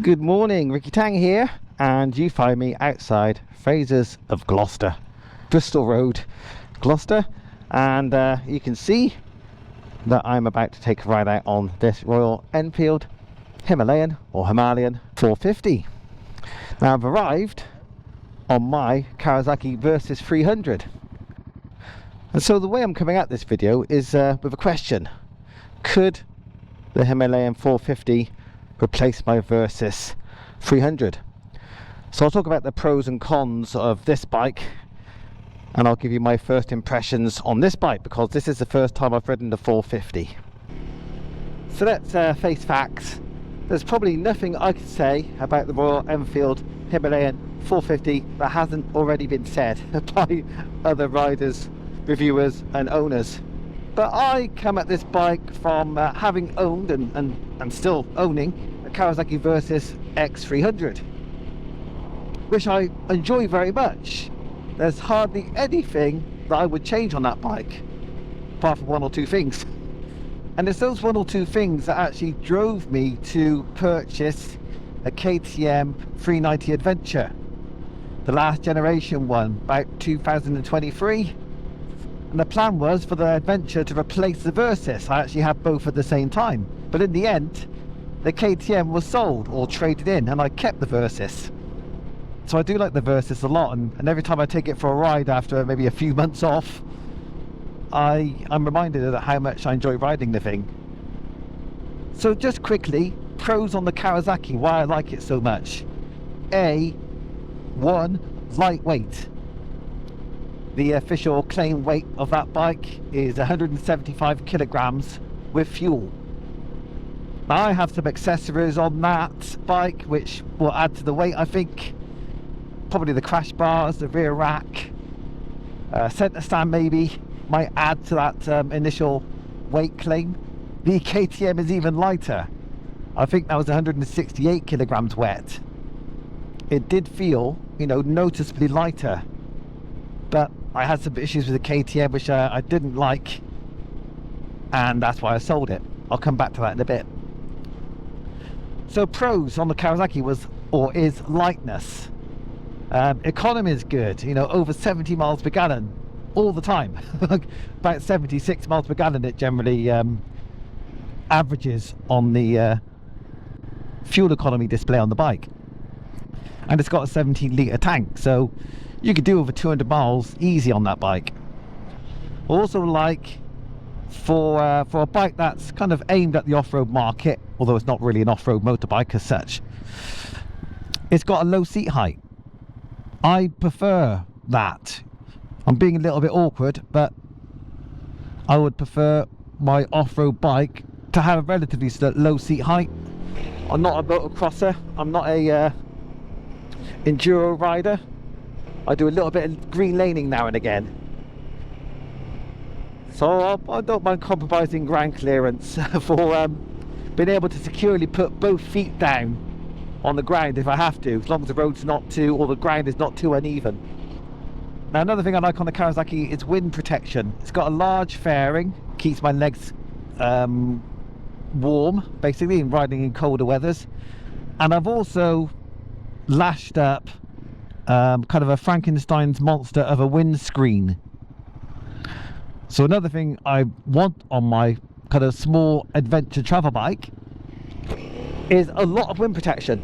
Good morning, Ricky Tang here, and you find me outside Fraser's of Gloucester, Bristol Road, Gloucester, and you can see that I'm about to take a ride out on this Royal Enfield Himalayan or Himalayan 450. Now I've arrived on my Kawasaki Versys 300, and so the way I'm coming at this video is with a question: could the Himalayan 450 replace my Versys 300? So I'll talk about the pros and cons of this bike, and I'll give you my first impressions on this bike, because this is the first time I've ridden the 450. So let's face facts. There's probably nothing I could say about the Royal Enfield Himalayan 450 that hasn't already been said by other riders, reviewers and owners. But I come at this bike from having owned and still owning a Kawasaki Versys-X 300, which I enjoy very much. There's hardly anything that I would change on that bike, apart from one or two things. And it's those one or two things that actually drove me to purchase a KTM 390 Adventure, the last generation one, about 2023. And the plan was for the Adventure to replace the Versys. I actually had both at the same time, but in the end the KTM was sold or traded in, and I kept the Versys. So I do like the Versys a lot, and every time I take it for a ride after maybe a few months off, I'm reminded of how much I enjoy riding the thing. So just quickly, pros on the Kawasaki, why I like it so much. One, lightweight. The official claim weight of that bike is 175 kilograms with fuel. Now I have some accessories on that bike which will add to the weight, I think. Probably the crash bars, the rear rack, centre stand maybe might add to that initial weight claim. The KTM is even lighter. I think that was 168 kilograms wet. It did feel, noticeably lighter, but I had some issues with the KTM which I didn't like, and that's why I sold it. I'll come back to that in a bit. So pros on the Kawasaki is lightness. Economy is good, over 70 miles per gallon all the time. About 76 miles per gallon it generally averages on the fuel economy display on the bike. And it's got a 17 litre tank, so you could do over 200 miles easy on that bike. Also, like for a bike that's kind of aimed at the off-road market, although it's not really an off-road motorbike as such, it's got a low seat height. I prefer that. I'm being a little bit awkward, but I would prefer my off-road bike to have a relatively low seat height. I'm not a motocrosser, I'm not a enduro rider. I do a little bit of green laning now and again, so I don't mind compromising ground clearance for being able to securely put both feet down on the ground if I have to, as long as the road's not too, or the ground is not too uneven. Now another thing I like on the Kawasaki is wind protection. It's got a large fairing, keeps my legs warm basically in riding in colder weathers, and I've also lashed up kind of a Frankenstein's monster of a windscreen. So another thing I want on my kind of small adventure travel bike is a lot of wind protection.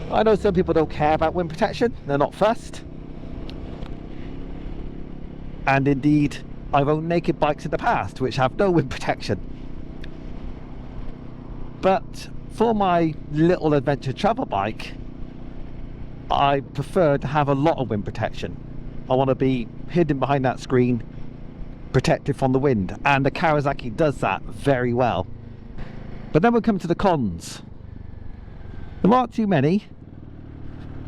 I know some people don't care about wind protection, they're not fussed, and indeed I've owned naked bikes in the past which have no wind protection. But for my little adventure travel bike, I prefer to have a lot of wind protection. I want to be hidden behind that screen, protected from the wind, and the Kawasaki does that very well. But then we come to the cons. There aren't too many,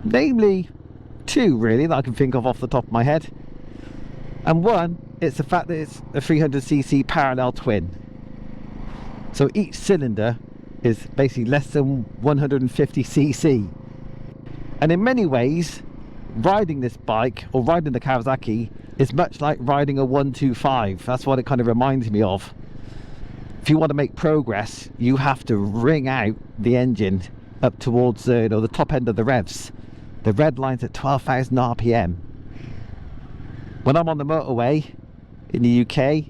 namely two really that I can think of off the top of my head. And one, it's the fact that it's a 300cc parallel twin. So each cylinder is basically less than 150cc. And in many ways, riding this bike, or riding the Kawasaki, is much like riding a 125. That's what it kind of reminds me of. if you want to make progress, you have to wring out the engine up towards the top end of the revs. The red line's at 12,000 RPM. When I'm on the motorway in the UK,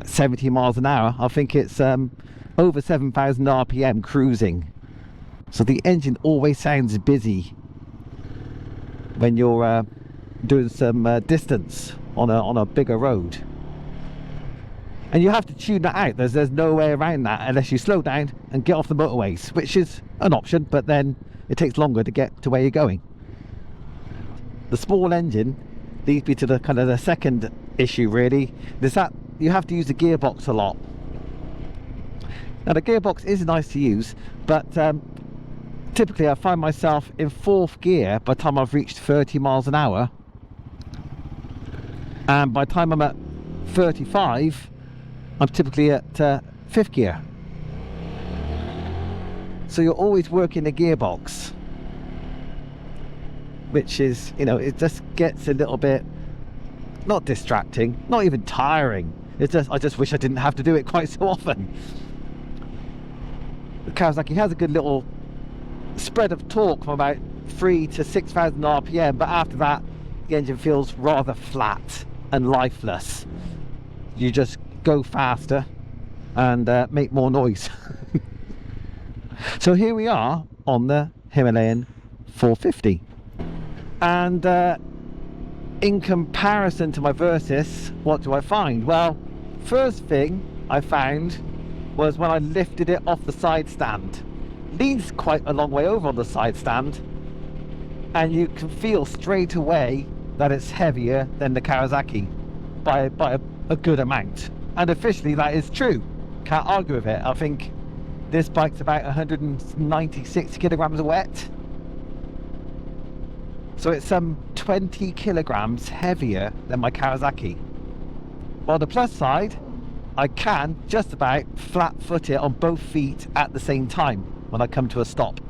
70 miles an hour, I think it's over 7,000 RPM cruising. So the engine always sounds busy when you're doing some distance on a bigger road. And you have to tune that out. There's no way around that unless you slow down and get off the motorways, which is an option, but then it takes longer to get to where you're going. The small engine leads me to the kind of the second issue, really. Is that you have to use the gearbox a lot. Now the gearbox is nice to use, but typically I find myself in 4th gear by the time I've reached 30 miles an hour, and by the time I'm at 35 I'm typically at 5th gear. So you're always working the gearbox, which is, you know, it just gets a little bit, not distracting, not even tiring. It's just, I just wish I didn't have to do it quite so often. The Kawasaki has a good little spread of torque from about 3 to 6,000 RPM, but after that the engine feels rather flat and lifeless. You just go faster and make more noise. So here we are on the Himalayan 450, and in comparison to my Versys, what do I find? Well, first thing I found was when I lifted it off the side stand. Leans quite a long way over on the side stand, and you can feel straight away that it's heavier than the Kawasaki by a good amount. And officially that is true, can't argue with it. I think this bike's about 196 kilograms of wet, so it's some 20 kilograms heavier than my Kawasaki. On the plus side, I can just about flat foot it on both feet at the same time when I come to a stop.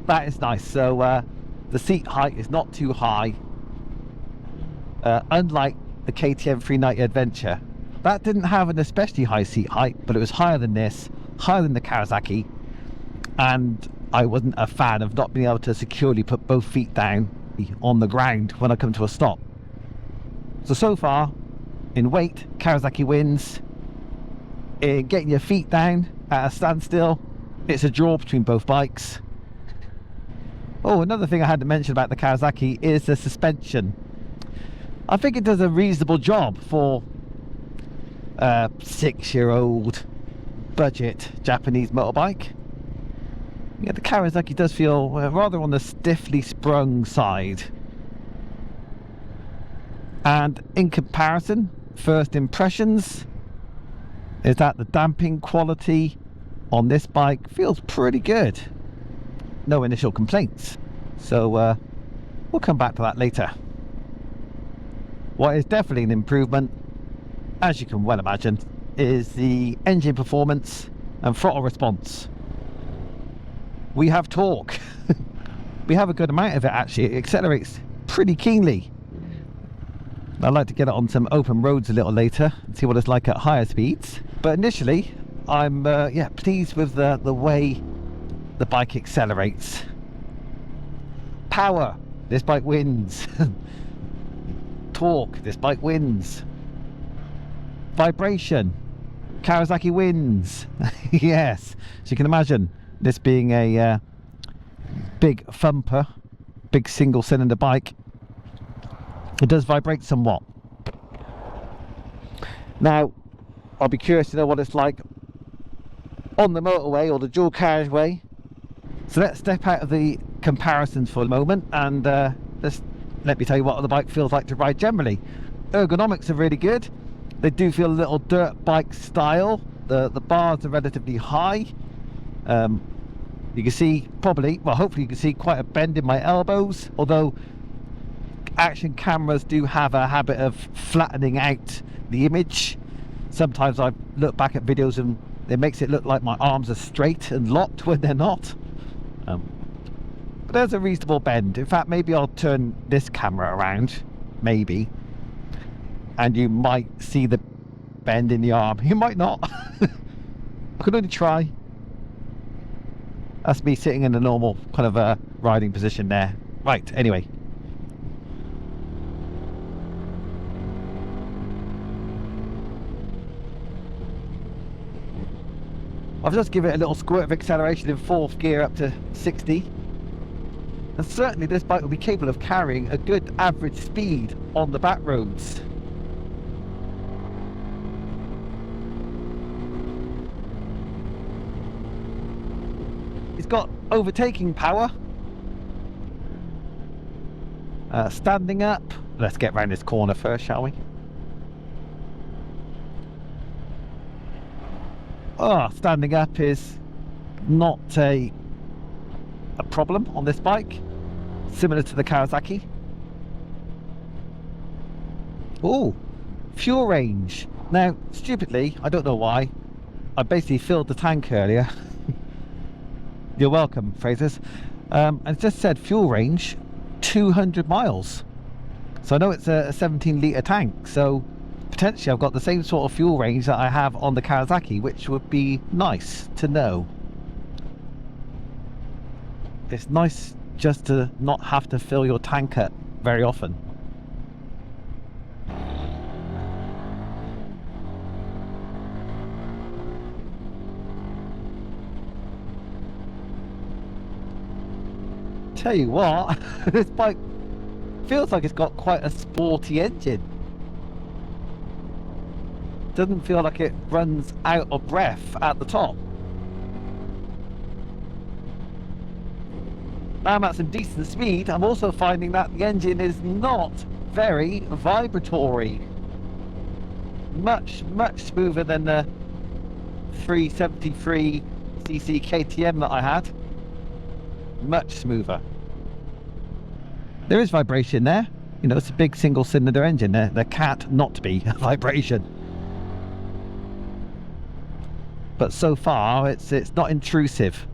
That is nice. So the seat height is not too high, unlike the KTM 390 Adventure. That didn't have an especially high seat height, but it was higher than this, higher than the Kawasaki, and I wasn't a fan of not being able to securely put both feet down on the ground when I come to a stop. So far, in weight, Kawasaki wins. In getting your feet down at a standstill, it's a draw between both bikes. Oh, another thing I had to mention about the Kawasaki is the suspension. I think it does a reasonable job for a 6-year-old budget Japanese motorbike. Yeah, the Kawasaki does feel rather on the stiffly sprung side. And in comparison, first impressions is that the damping quality on this bike feels pretty good. No initial complaints. So we'll come back to that later. What is definitely an improvement, as you can well imagine, is the engine performance and throttle response. We have torque. We have a good amount of it actually. It accelerates pretty keenly. I'd like to get it on some open roads a little later and see what it's like at higher speeds. But initially, I'm pleased with the way the bike accelerates. Power, this bike wins. Torque, this bike wins. Vibration, Kawasaki wins. Yes, so you can imagine this being a big thumper, big single cylinder bike. It does vibrate somewhat. Now, I'll be curious to know what it's like on the motorway or the dual carriageway. So let's step out of the comparisons for a moment and let me tell you what the bike feels like to ride generally. Ergonomics are really good. They do feel a little dirt bike style. The bars are relatively high. You can see probably, well, hopefully you can see quite a bend in my elbows, although action cameras do have a habit of flattening out the image. Sometimes I look back at videos and it makes it look like my arms are straight and locked when they're not. But there's a reasonable bend. In fact, maybe I'll turn this camera around, maybe, and you might see the bend in the arm. You might not. I could only try. That's me sitting in a normal kind of riding position there. Right, anyway. I've just given it a little squirt of acceleration in 4th gear up to 60. And certainly this bike will be capable of carrying a good average speed on the back roads. It's got overtaking power. Standing up. Let's get round this corner first, shall we? Oh, standing up is not a problem on this bike, similar to the Kawasaki. Oh, fuel range. Now, stupidly, I don't know why, I basically filled the tank earlier. You're welcome, Frasers. And it just said fuel range 200 miles. So I know it's a 17 litre tank, so potentially I've got the same sort of fuel range that I have on the Kawasaki, which would be nice to know. It's nice just to not have to fill your tank up very often. Tell you what, this bike feels like it's got quite a sporty engine. Doesn't feel like it runs out of breath at the top. Now I'm at some decent speed. I'm also finding that the engine is not very vibratory. Much smoother than the 373cc KTM that I had. Much smoother. There is vibration there. You know, it's a big single cylinder engine. There can't not be a vibration. But so far it's not intrusive.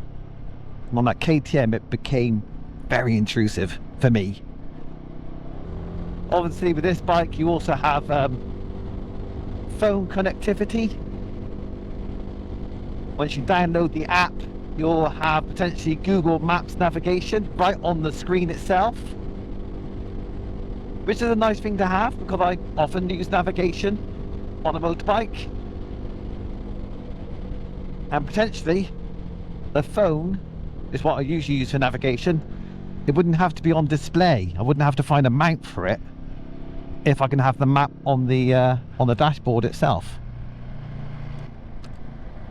On that KTM it became very intrusive for me. Obviously with this bike you also have phone connectivity. Once you download the app you'll have potentially Google Maps navigation right on the screen itself, which is a nice thing to have because I often use navigation on a motorbike. And potentially the phone is what I usually use for navigation. It wouldn't have to be on display. I wouldn't have to find a mount for it if I can have the map on the dashboard itself.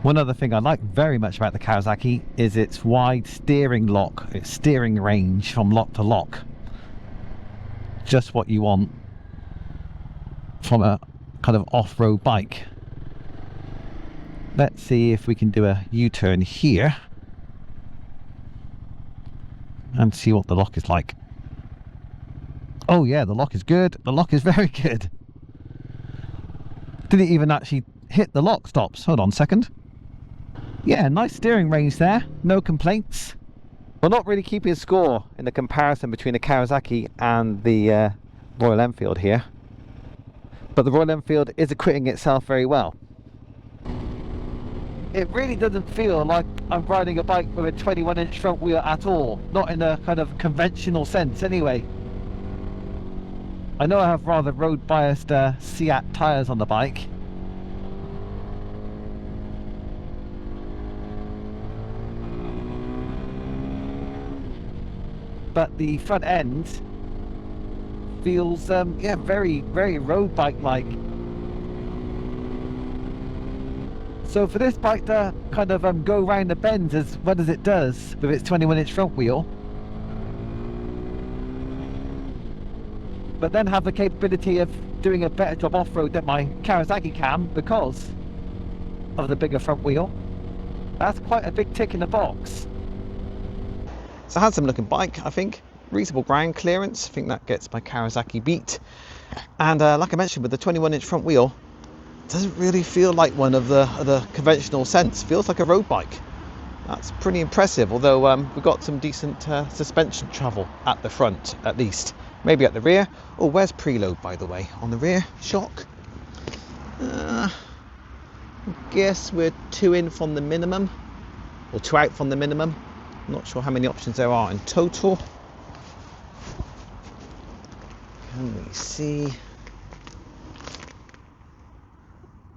One other thing I like very much about the Kawasaki is its wide steering lock, its steering range from lock to lock. Just what you want from a kind of off-road bike. Let's see if we can do a U-turn here and see what the lock is like. Oh yeah, the lock is good. The lock is very good. Didn't even actually hit the lock stops. Hold on a second. Yeah, nice steering range there. No complaints. We're not really keeping a score in the comparison between the Kawasaki and the Royal Enfield here. But the Royal Enfield is acquitting itself very well. It really doesn't feel like I'm riding a bike with a 21-inch front wheel at all. Not in a kind of conventional sense anyway. I know I have rather road-biased Seat tyres on the bike. But the front end feels, yeah, very road bike-like. So for this bike to kind of go round the bends as well as it does with its 21-inch front wheel, but then have the capability of doing a better job off-road than my Kawasaki can because of the bigger front wheel, that's quite a big tick in the box. It's a handsome looking bike, I think. Reasonable ground clearance. I think that gets my Kawasaki beat. And like I mentioned, with the 21-inch front wheel, it doesn't really feel like one of the conventional sense. Feels like a road bike. That's pretty impressive. Although we've got some decent suspension travel at the front, at least. Maybe at the rear. Oh, where's preload, by the way? On the rear shock. Guess we're 2 in from the minimum, or 2 out from the minimum. Not sure how many options there are in total. Can we see?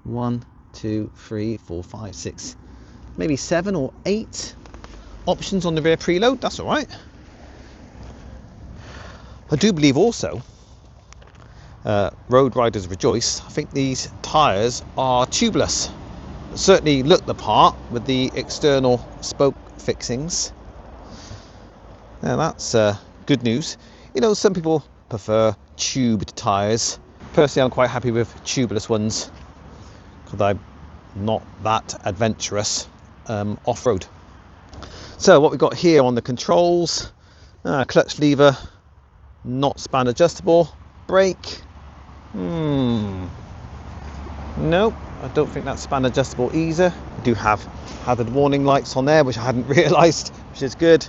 1, 2, 3, 4, 5, 6, maybe 7 or 8 options on the rear preload. That's all right. I do believe also, road riders rejoice, I think these tyres are tubeless. Certainly look the part with the external spoke fixings. Now that's good news. You know, some people prefer tubed tyres. Personally, I'm quite happy with tubeless ones because I'm not that adventurous off-road. So what we've got here on the controls, clutch lever, not span adjustable, brake, nope, I don't think that's span adjustable either. I do have hazard warning lights on there, which I hadn't realised, which is good.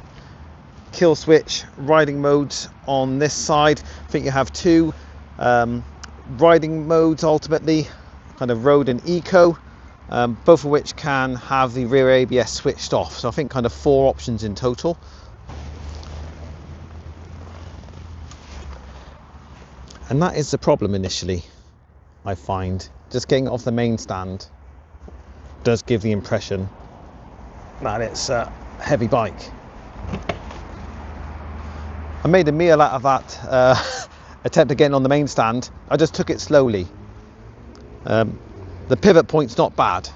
Kill switch, riding modes on this side. I think you have 2 riding modes ultimately, kind of road and eco, both of which can have the rear ABS switched off. So I think kind of 4 options in total. And that is the problem initially, I find. Just getting it off the main stand does give the impression that it's a heavy bike. I made a meal out of that attempt at getting on the main stand. I just took it slowly. The pivot point's not bad.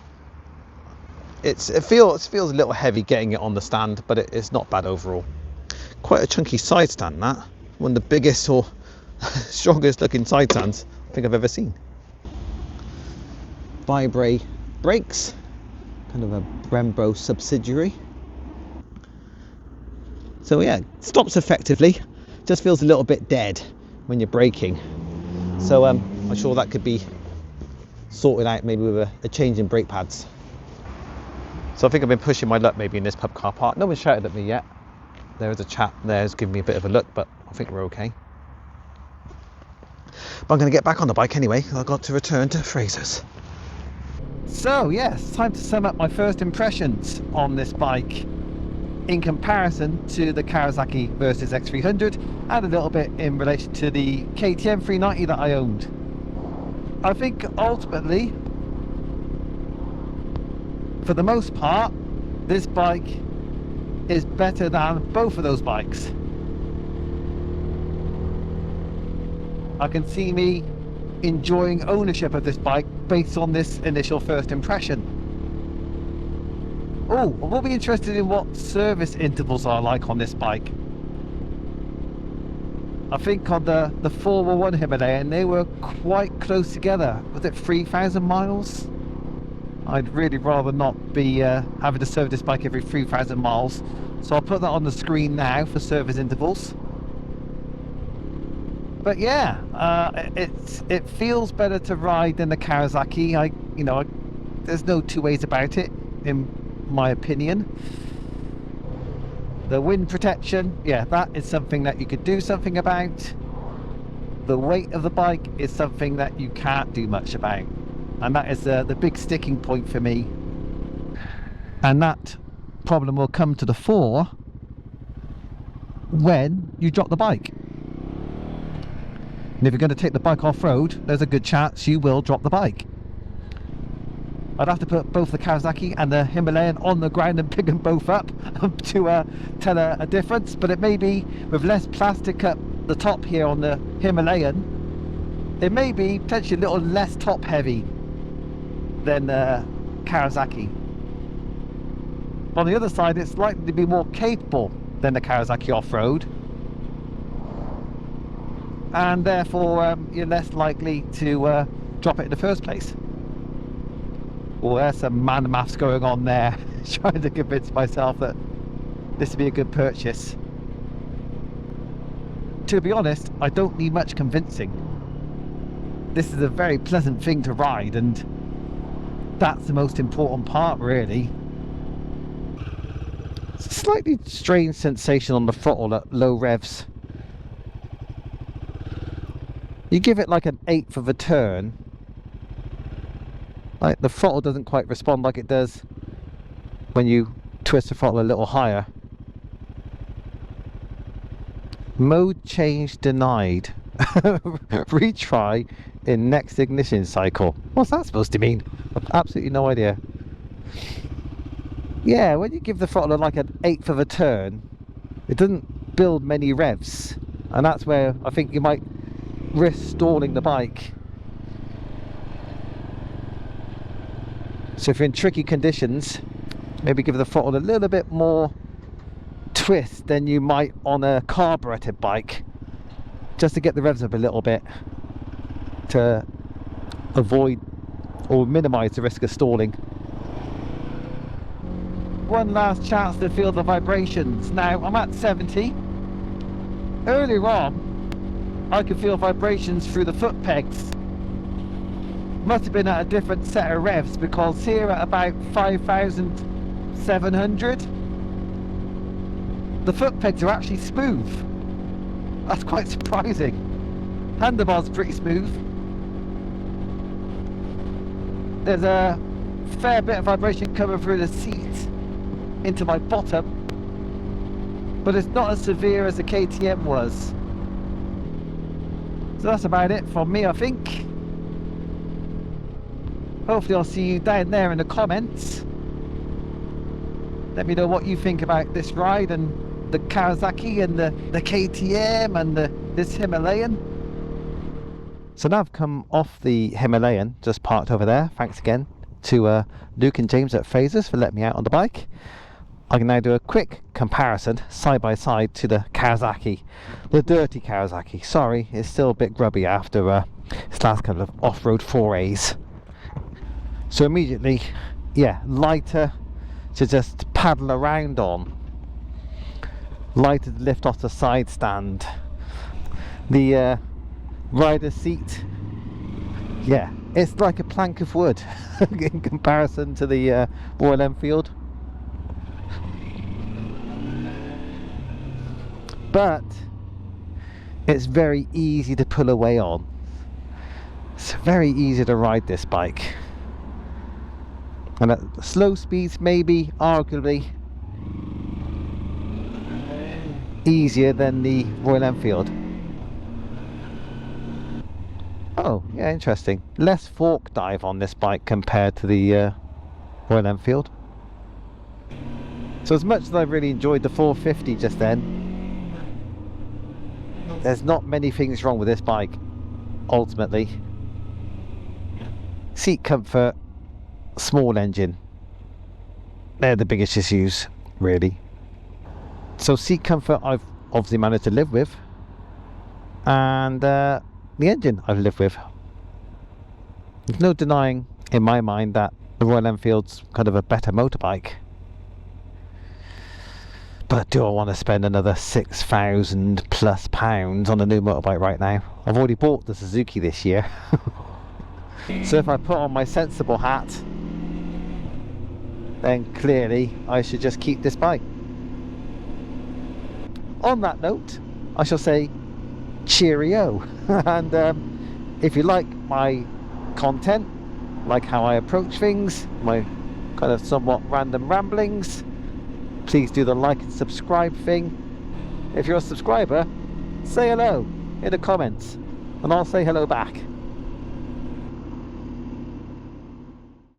It feels a little heavy getting it on the stand, but it's not bad overall. Quite a chunky side stand, that. One of the biggest or strongest looking side stands I think I've ever seen. Vibre brakes, kind of a Brembo subsidiary. So yeah, stops effectively, just feels a little bit dead when you're braking. So I'm sure that could be sorted out maybe with a change in brake pads. So I think I've been pushing my luck maybe in this pub car park. No one shouted at me yet. There is a chap there who's giving me a bit of a look, but I think we're okay. But I'm going to get back on the bike anyway, because I've got to return to Fraser's. So yes, time to sum up my first impressions on this bike in comparison to the Kawasaki Versys-X 300 and a little bit in relation to the KTM 390 that I owned. I think ultimately, for the most part, this bike is better than both of those bikes. I can see me enjoying ownership of this bike based on this initial first impression. Oh, I will be interested in what service intervals are like on this bike. I think on the 411 Himalayan they were quite close together. Was it 3,000 miles? I'd really rather not be having to service this bike every 3,000 miles. So I'll put that on the screen now for service intervals. But yeah, it feels better to ride than the Kawasaki. There's no two ways about it, in my opinion. The wind protection, yeah, that is something that you could do something about. The weight of the bike is something that you can't do much about, and that is the big sticking point for me. And that problem will come to the fore when you drop the bike. And if you're going to take the bike off-road, there's a good chance you will drop the bike. I'd have to put both the Kawasaki and the Himalayan on the ground and pick them both up to tell a difference. But it may be with less plastic up the top here on the Himalayan, it may be potentially a little less top heavy than the Kawasaki. On the other side, it's likely to be more capable than the Kawasaki off-road, and therefore you're less likely to drop it in the first place. Well, there's some man maths going on there, trying to convince myself that this would be a good purchase. To be honest, I don't need much convincing. This is a very pleasant thing to ride, and that's the most important part, really. It's a slightly strange sensation on the throttle at low revs. You give it like an eighth of a turn, Like the throttle doesn't quite respond like it does when you twist the throttle a little higher. Mode change denied. Retry in next ignition cycle. What's that supposed to mean? I've absolutely no idea. Yeah, when you give the throttle like an eighth of a turn, it doesn't build many revs, and that's where I think you might risk stalling the bike. So if you're in tricky conditions, maybe give the throttle a little bit more twist than you might on a carbureted bike, just to get the revs up a little bit to avoid or minimize the risk of stalling. One last chance to feel the vibrations. Now I'm at 70. Earlier on I could feel vibrations through the foot pegs. Must have been at a different set of revs, because here at about 5,700 the foot pegs are actually smooth. That's quite surprising. Handlebars pretty smooth. There's a fair bit of vibration coming through the seat into my bottom, but it's not as severe as the KTM was. So that's about it from me, I think. Hopefully I'll see you down there in the comments. Let me know what you think about this ride and the Kawasaki and the KTM and this Himalayan. So now I've come off the Himalayan, just parked over there. Thanks again to Luke and James at Versys for letting me out on the bike. I can now do a quick comparison side by side to the Kawasaki, the dirty Kawasaki. Sorry, it's still a bit grubby after its last couple of off-road forays. So immediately, yeah, lighter to just paddle around on. Lighter to lift off the side stand. The rider seat, yeah, it's like a plank of wood in comparison to the Royal Enfield. But it's very easy to pull away on. It's very easy to ride this bike. And at slow speeds, maybe arguably easier than the Royal Enfield. Oh, yeah, interesting. Less fork dive on this bike compared to the Royal Enfield. So as much as I've really enjoyed the 450 just then, there's not many things wrong with this bike, ultimately. Seat comfort, small engine, they're the biggest issues, really. So seat comfort I've obviously managed to live with, and the engine I've lived with. There's no denying in my mind that the Royal Enfield's kind of a better motorbike. But do I want to spend another £6,000+ on a new motorbike right now? I've already bought the Suzuki this year. So if I put on my sensible hat, then clearly I should just keep this bike. On that note, I shall say cheerio. And if you like my content, like how I approach things, my kind of somewhat random ramblings, please do the like and subscribe thing. If you're a subscriber, say hello in the comments and I'll say hello back.